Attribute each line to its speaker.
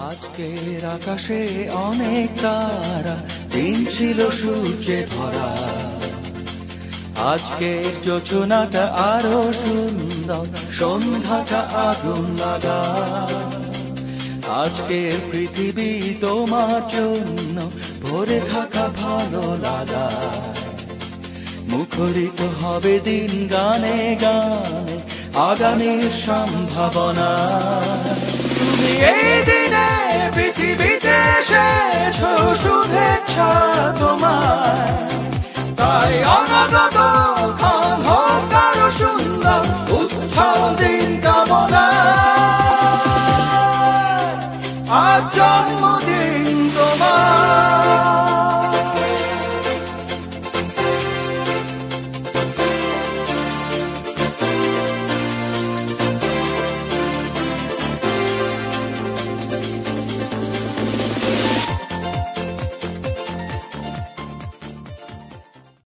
Speaker 1: আজকের আকাশে অনেক তারা, দিন ছিল সূর্যে ভরা। আজকের যোজনাটা আরো সুন্দর, সন্ধ্যাটা আগুন লাগা। আজকের পৃথিবী তোমার জন্য ভরে থাকা ভালো লাগা। মুখরিত হবে দিন গানে গানে, আগামীর সম্ভাবনা। তুমি এই দিনে পৃথিবীতে এসেছো, শুভেচ্ছা তোমায়। তাই অনাগত ক্ষণ হোক আরো সুন্দর, উৎসব দিন কামনা। আজ জন্মদিন